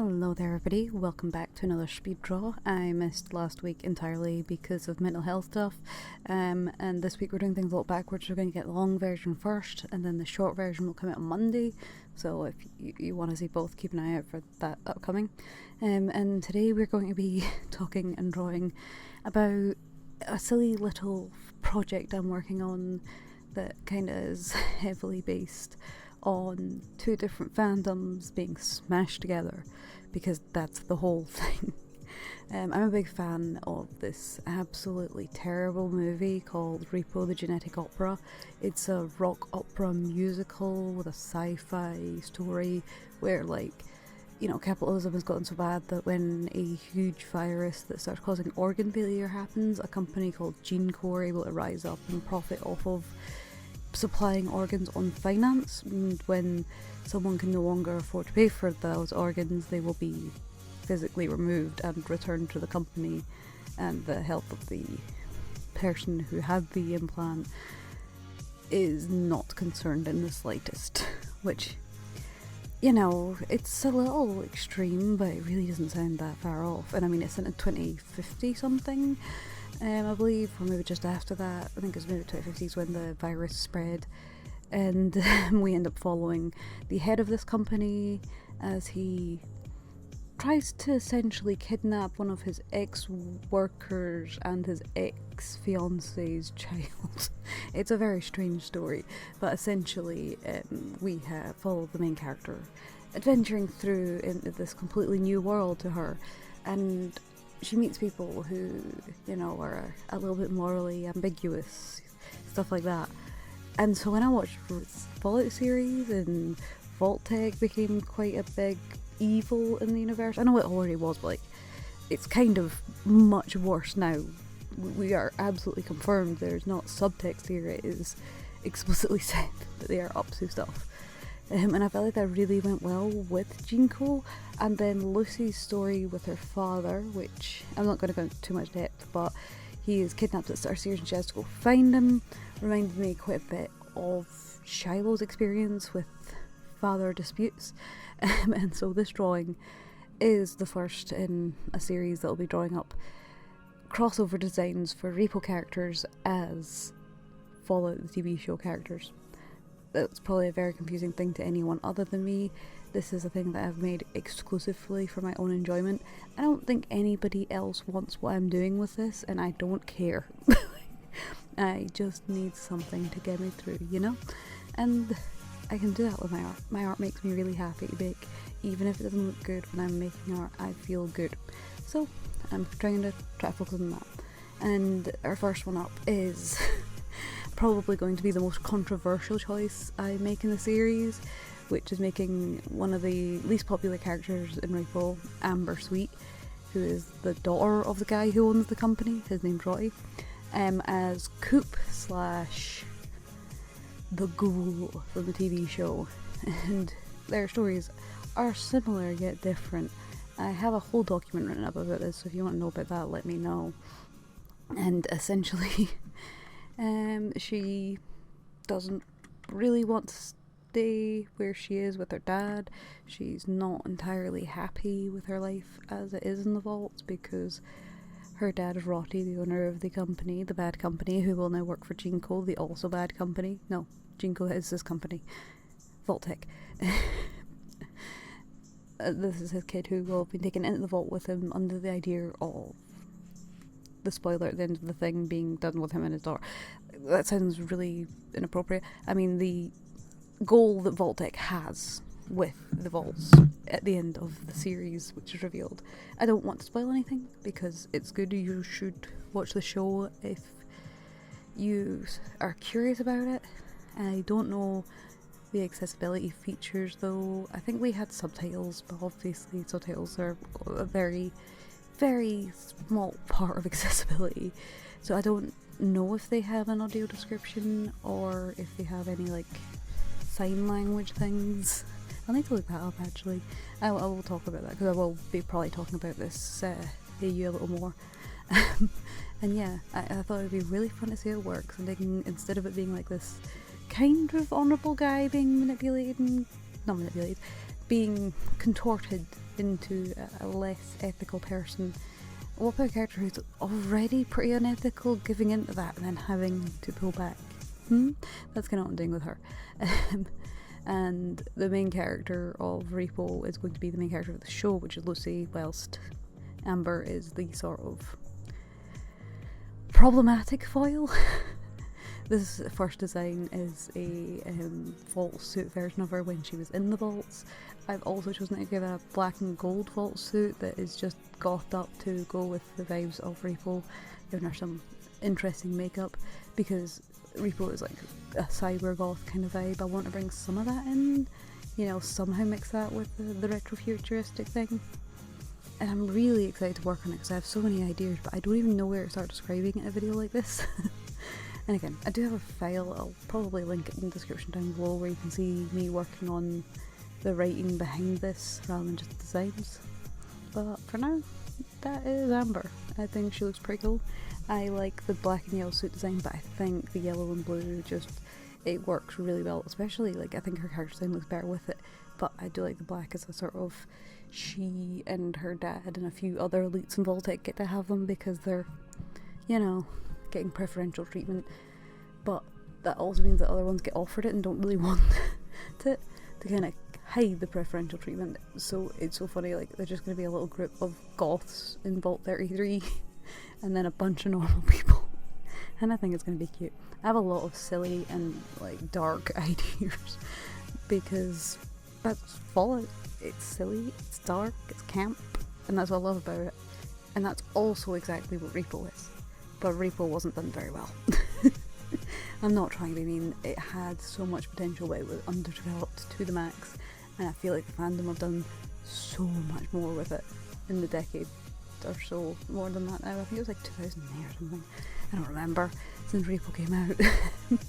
Hello there everybody, welcome back to another speed draw. I missed last week entirely because of mental health stuff, and this week we're doing things a little backwards. We're going to get the long version first, and then the short version will come out on Monday, so if you want to see both, keep an eye out for that upcoming. And today we're going to be talking and drawing about a silly little project I'm working on that kind of is heavily based on two different fandoms being smashed together, because that's the whole thing. I'm a big fan of this absolutely terrible movie called Repo the Genetic Opera. It's a rock opera musical with a sci-fi story where, capitalism has gotten so bad that when a huge virus that starts causing organ failure happens, a company called Ghoul are able to rise up and profit off of supplying organs on finance, and when someone can no longer afford to pay for those organs, they will be physically removed and returned to the company, and the health of the person who had the implant is not concerned in the slightest, which, it's a little extreme, but it really doesn't sound that far off. And I mean, it's in 2050 something, I believe, or maybe just after that. I think it was maybe 2050s when the virus spread, and we end up following the head of this company as he tries to essentially kidnap one of his ex-workers and his ex-fiance's child. It's a very strange story, but essentially we follow the main character adventuring through into this completely new world to her, and she meets people who, are a little bit morally ambiguous, stuff like that. And so when I watched Fallout series, and Vault-Tec became quite a big evil in the universe. I know it already was, but it's kind of much worse now. We are absolutely confirmed there's not subtext here. It is explicitly said that they are up to stuff. And I felt like that really went well with Jinko. And then Lucy's story with her father, which I'm not going to go into too much depth, but he is kidnapped at the start of the series and she has to go find him, reminded me quite a bit of Shiloh's experience with father disputes. And so this drawing is the first in a series that will be drawing up crossover designs for Repo characters as Fallout the TV show characters. That's probably a very confusing thing to anyone other than me. This is a thing that I've made exclusively for my own enjoyment. I don't think anybody else wants what I'm doing with this, and I don't care. I just need something to get me through, And I can do that with my art. My art makes me really happy to make. Even if it doesn't look good when I'm making art, I feel good. So I'm trying to focus on that. And our first one up is probably going to be the most controversial choice I make in the series, which is making one of the least popular characters in Repo, Amber Sweet, who is the daughter of the guy who owns the company. His name's Roy, as Coop / the Ghoul from the TV show. And their stories are similar yet different. I have a whole document written up about this, so if you want to know about that, let me know. And essentially she doesn't really want to stay where she is with her dad. She's not entirely happy with her life as it is in the vaults, because her dad is Rotty, the owner of the company, the bad company, who will now work for Jinko, the also bad company. No, Jinko is this company, Vault-Tec. This is his kid who will have been taken into the vault with him under the idea of the spoiler at the end of the thing being done with him and his daughter. That sounds really inappropriate. I mean, the goal that Vault-Tec has with the vaults at the end of the series, which is revealed. I don't want to spoil anything because it's good. You should watch the show if you are curious about it. I don't know the accessibility features though. I think we had subtitles, but obviously subtitles are a very, very small part of accessibility. So I don't know if they have an audio description or if they have any sign language things. I'll need to look that up actually. I will talk about that because I will be probably talking about this AU a little more. And yeah, I thought it would be really fun to see how it works, and instead of it being like this kind of honourable guy being being contorted into a less ethical person. What about a character who's already pretty unethical, giving into that and then having to pull back? That's kind of what I'm doing with her. And the main character of Repo is going to be the main character of the show, which is Lucy, whilst Amber is the sort of problematic foil. This first design is a vault suit version of her when she was in the vaults. I've also chosen to give it a black and gold vault suit that is just gothed up to go with the vibes of Repo, giving her some interesting makeup, because Repo is like a cyber goth kind of vibe. I want to bring some of that in, you know, somehow mix that with the retro-futuristic thing. And I'm really excited to work on it because I have so many ideas, but I don't even know where to start describing it in a video like this. And again, I do have a file, I'll probably link it in the description down below, where you can see me working on the writing behind this rather than just designs. But for now, that is Amber. I think she looks pretty cool. I like the black and yellow suit design, but I think the yellow and blue it works really well, especially like I think her character design looks better with it, but I do like the black as a sort of, she and her dad and a few other elites in Vault-Tec get to have them because they're, you know, getting preferential treatment, but that also means that other ones get offered it and don't really want it to kind of hide the preferential treatment. So it's so funny, like there's just going to be a little group of goths in Vault 33 and then a bunch of normal people, and I think it's going to be cute. I have a lot of silly and like dark ideas because that's Fallout. It's silly, it's dark, it's camp, and that's what I love about it. And that's also exactly what Repo is. But Repo wasn't done very well. I'm not trying to be mean, it had so much potential, but it was underdeveloped to the max, and I feel like the fandom have done so much more with it in the decade or so, more than that now. I think it was like 2008 or something, I don't remember, since Repo came out.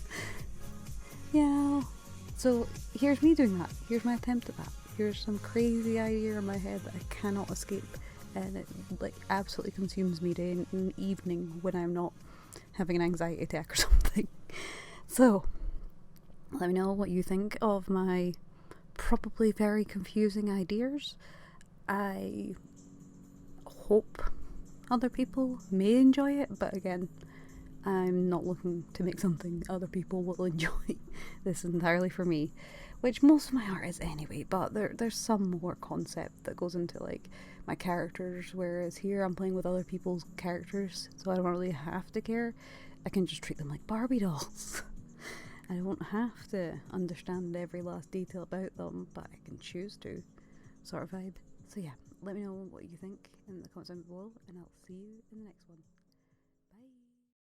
Yeah, so here's me doing that, here's my attempt at that, here's some crazy idea in my head that I cannot escape, and it like absolutely consumes me day and evening when I'm not having an anxiety attack or something. So let me know what you think of my probably very confusing ideas. I hope other people may enjoy it, but again, I'm not looking to make something other people will enjoy. This is entirely for me, which most of my art is anyway, but there's some more concept that goes into like my characters, whereas here I'm playing with other people's characters, so I don't really have to care. I can just treat them like Barbie dolls. I don't have to understand every last detail about them, but I can choose to, sort of vibe. So yeah, let me know what you think in the comments down below, and I'll see you in the next one.